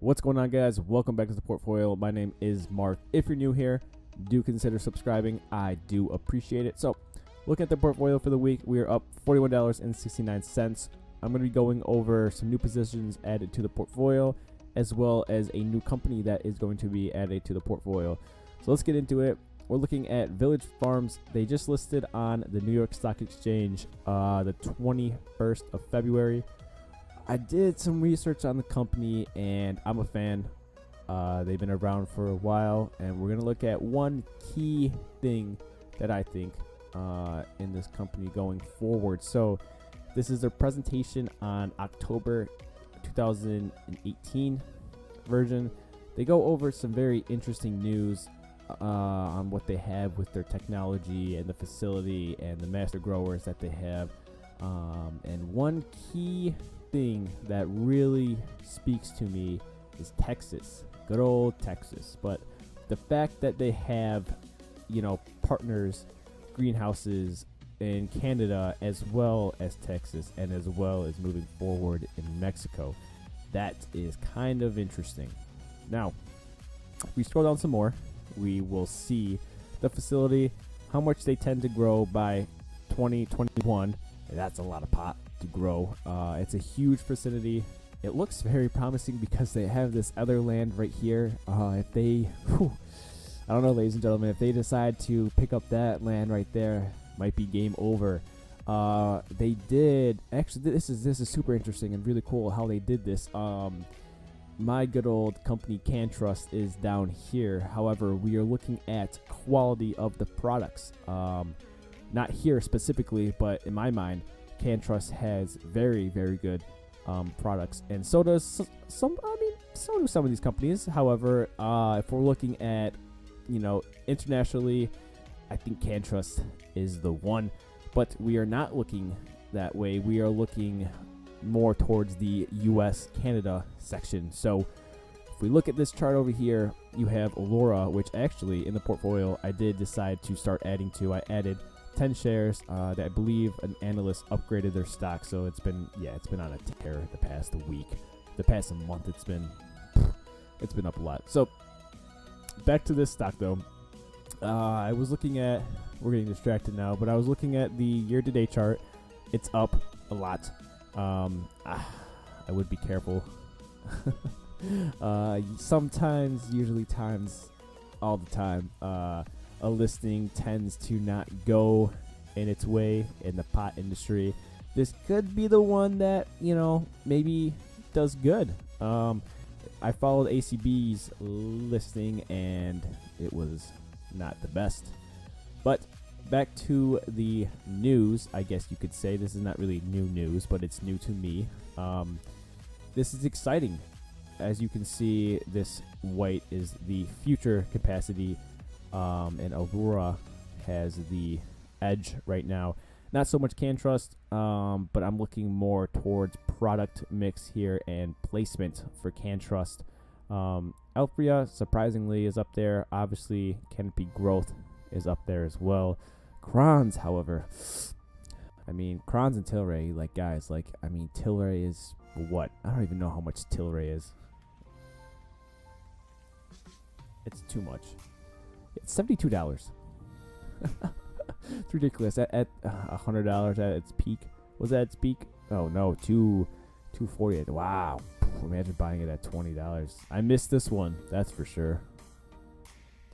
What's going on, guys? Welcome back to the portfolio. My name is Mark. If you're new here, do consider subscribing. I do appreciate it. So, looking at the portfolio for the week, we are up $41.69. I'm going to be going over some new positions added to the portfolio, as well as a new company that is going to be added to the portfolio. So let's get into it. We're looking at Village Farms. They just listed on the New York Stock Exchange the 21st of February. I did some research on the company, and I'm a fan. They've been around for a while, and we're going to look at one key thing that I think in this company going forward. So this is their presentation on October 2018 version. They go over some very interesting news on what they have with their technology and the facility and the master growers that they have. And one key thing that really speaks to me is Texas, good old Texas. But the fact that they have, partners, greenhouses in Canada, as well as Texas, and as well as moving forward in Mexico, that is kind of interesting. Now, if we scroll down some more, we will see the facility, how much they tend to grow by 2021. That's a lot of pot to grow. It's a huge facility. It looks very promising because they have this other land right here. If they, I don't know, ladies and gentlemen, if they decide to pick up that land right there, might be game over. They did actually. This is super interesting and really cool how they did this. My good old company CanTrust is down here. However, we are looking at quality of the products. Not here specifically, but in my mind, CanTrust has very, very good products, and so does some. So do some of these companies. However, if we're looking at, internationally, I think CanTrust is the one. But we are not looking that way. We are looking more towards the U.S. Canada section. So if we look at this chart over here, you have Aurora, which actually in the portfolio I did decide to start adding to. I added 10 shares that I believe an analyst upgraded their stock. So it's been on a tear the past week, the past month. It's been up a lot. So back to this stock though. I was looking at, we're getting distracted now, but I was looking at the year-to-date chart. It's up a lot. I would be careful. Sometimes, usually times, all the time, a listing tends to not go in its way in the pot industry. This could be the one that, maybe does good. I followed ACB's listing, and it was not the best. But back to the news, I guess you could say. This is not really new news, but it's new to me. This is exciting. As you can see, this white is the future capacity, and Aurora has the edge right now. Not so much CanTrust, but I'm looking more towards product mix here and placement for CanTrust. Alphria, surprisingly, is up there. Obviously, Canopy Growth is up there as well. Cronos, however, Cronos and Tilray, Tilray is what? I don't even know how much Tilray is. It's too much. It's $72. It's ridiculous. At $100 at its peak. Was that its peak? Oh no, $240. Wow. Imagine buying it at $20. I missed this one, that's for sure.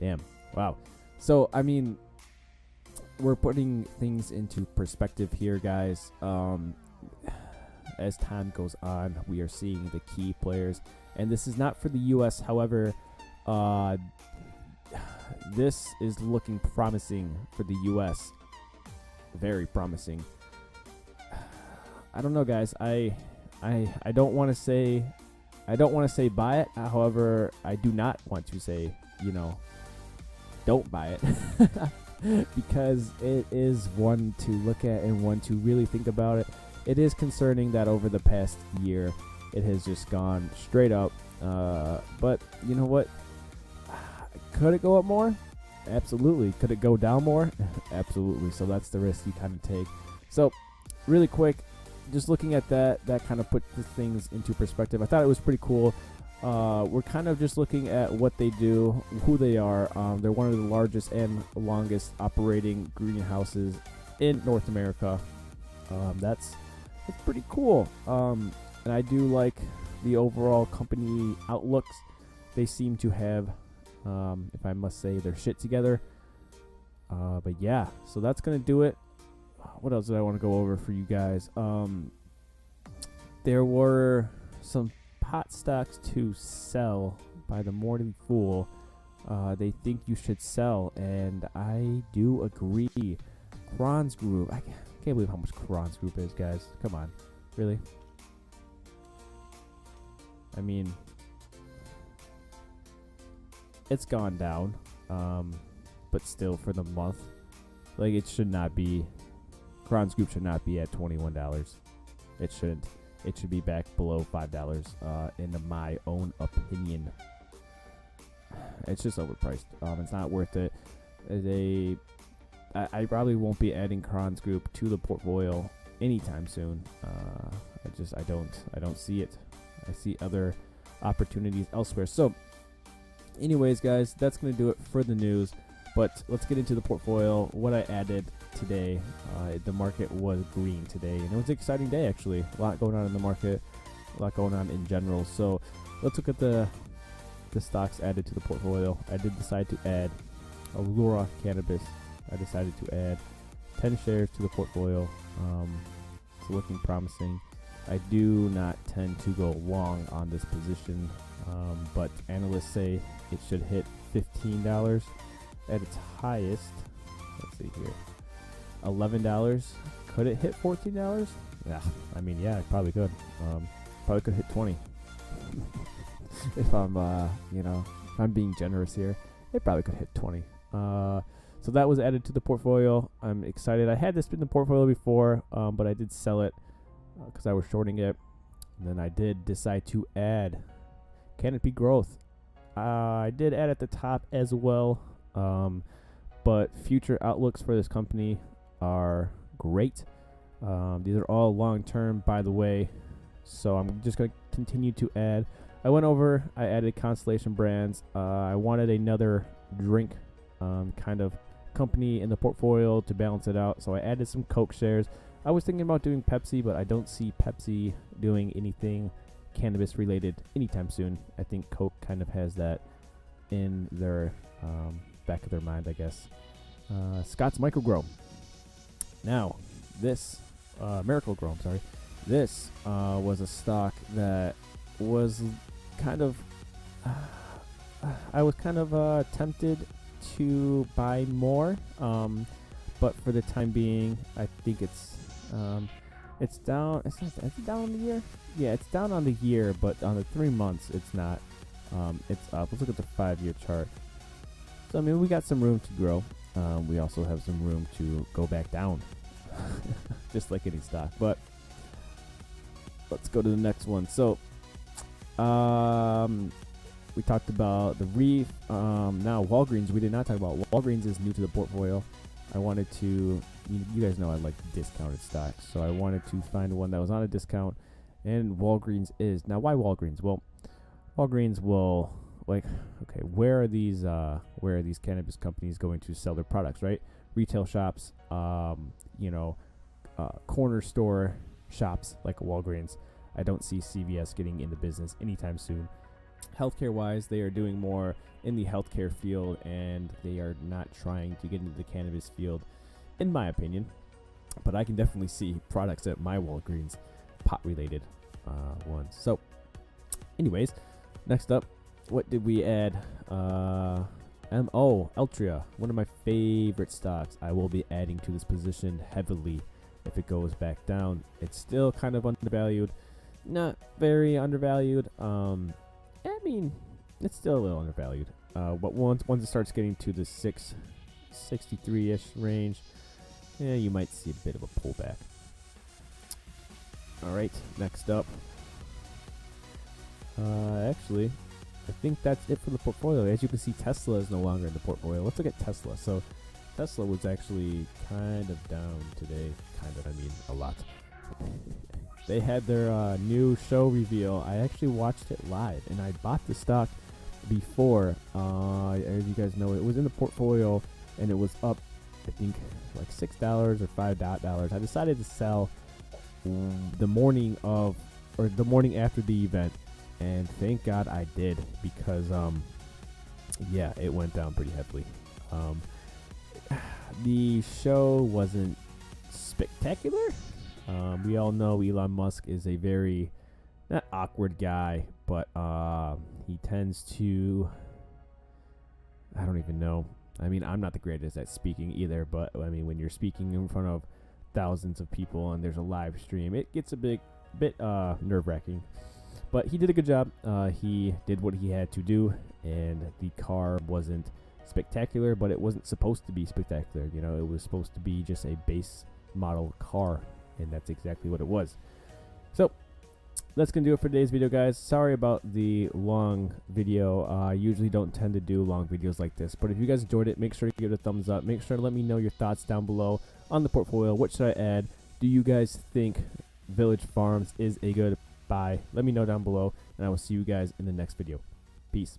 Damn. Wow. So we're putting things into perspective here, guys. As time goes on, we are seeing the key players, and this is not for the U.S. However, this is looking promising for the U.S. Very promising. I don't know, guys. I don't want to say buy it. However, I do not want to say don't buy it. Because it is one to look at and one to really think about it. It is concerning that over the past year, it has just gone straight up. But you know what? Could it go up more? Absolutely. Could it go down more? Absolutely. So that's the risk you kind of take. So really quick, just looking at that kind of put the things into perspective. I thought it was pretty cool. We're kind of just looking at what they do, who they are. They're one of the largest and longest operating greenhouses in North America. That's pretty cool. And I do like the overall company outlooks. They seem to have, if I must say, their shit together. But yeah, so that's gonna do it. What else did I want to go over for you guys? There were some pot stocks to sell by the Morning Fool. They think you should sell, and I do agree. Cronos Group. I can't believe how much Cronos Group is, guys. Come on, really? I mean, it's gone down, but still for the month, like it should not be. Cronos Group should not be at $21. It shouldn't. It should be back below $5. In my own opinion, it's just overpriced. It's not worth it. I probably won't be adding Cronos Group to the portfolio anytime soon. I don't see it. I see other opportunities elsewhere. So, anyways, guys, that's gonna do it for the news. But let's get into the portfolio. What I added today. The market was green today, and it was an exciting day actually. A lot going on in the market, a lot going on in general. So let's look at the stocks added to the portfolio. I did decide to add Allura Cannabis. I decided to add 10 shares to the portfolio. It's looking promising. I do not tend to go long on this position, but analysts say it should hit $15 at its highest. Let's see here. $11. Could it hit $14? Yeah, I mean, yeah, it probably could. Probably could hit 20. If I'm, if I'm being generous here, it probably could hit 20. So that was added to the portfolio. I'm excited. I had this in the portfolio before, but I did sell it because I was shorting it. And then I did decide to add Canopy Growth. I did add at the top as well, but future outlooks for this company are great. These are all long-term, by the way, so I'm just going to continue to add. I added Constellation Brands. I wanted another drink kind of company in the portfolio to balance it out, so I added some Coke shares. I was thinking about doing Pepsi, but I don't see Pepsi doing anything cannabis related anytime soon. I think Coke kind of has that in their back of their mind, I guess. Scott's Microgrow. Now, this Miracle Grow, I'm sorry. This was a stock that was kind of I was kind of tempted to buy more, but for the time being, I think it's down. Is it down on the year? Yeah, it's down on the year, but on the 3 months, it's not. It's up. Let's look at the 5-year chart. So I mean, we got some room to grow. We also have some room to go back down, just like any stock. But let's go to the next one. So, we talked about the Reef. Now Walgreens. We did not talk about Walgreens. Is new to the portfolio. I wanted to. You guys know I like discounted stocks, so I wanted to find one that was on a discount, and Walgreens is. Now, why Walgreens? Well, Walgreens will. Okay, where are these cannabis companies going to sell their products, right? Retail shops, corner store shops like Walgreens. I don't see CVS getting into business anytime soon. Healthcare wise, they are doing more in the healthcare field, and they are not trying to get into the cannabis field, in my opinion. But I can definitely see products at my Walgreens, pot related ones. So, anyways, next up. What did we add? Altria, one of my favorite stocks. I will be adding to this position heavily if it goes back down. It's still kind of undervalued. Not very undervalued. I mean, it's still a little undervalued. But once it starts getting to the 663-ish range, you might see a bit of a pullback. All right, next up. Actually, I think that's it for the portfolio. As you can see, Tesla is no longer in the portfolio. Let's look at Tesla. So Tesla was actually kind of down today. Kind of, I mean, a lot. they had their new show reveal. I actually watched it live, and I bought the stock before. As you guys know, it was in the portfolio, and it was up, I think, like $6 or $5. I decided to sell the morning after the event, and thank God I did, because yeah, it went down pretty heavily. The show wasn't spectacular. We all know Elon Musk is a very, not awkward guy, but he tends to, I don't even know. I mean, I'm not the greatest at speaking either, but I mean, when you're speaking in front of thousands of people and there's a live stream, it gets a bit nerve-wracking. But he did a good job. He did what he had to do, and the car wasn't spectacular, but it wasn't supposed to be spectacular. You know, it was supposed to be just a base model car, and that's exactly what it was. So that's gonna do it for today's video, guys. Sorry about the long video. I usually don't tend to do long videos like this, but if you guys enjoyed it, make sure to give it a thumbs up. Make sure to let me know your thoughts down below on the portfolio. What should I add? Do you guys think Village Farms is a good buy? Let me know down below, and I will see you guys in the next video. Peace.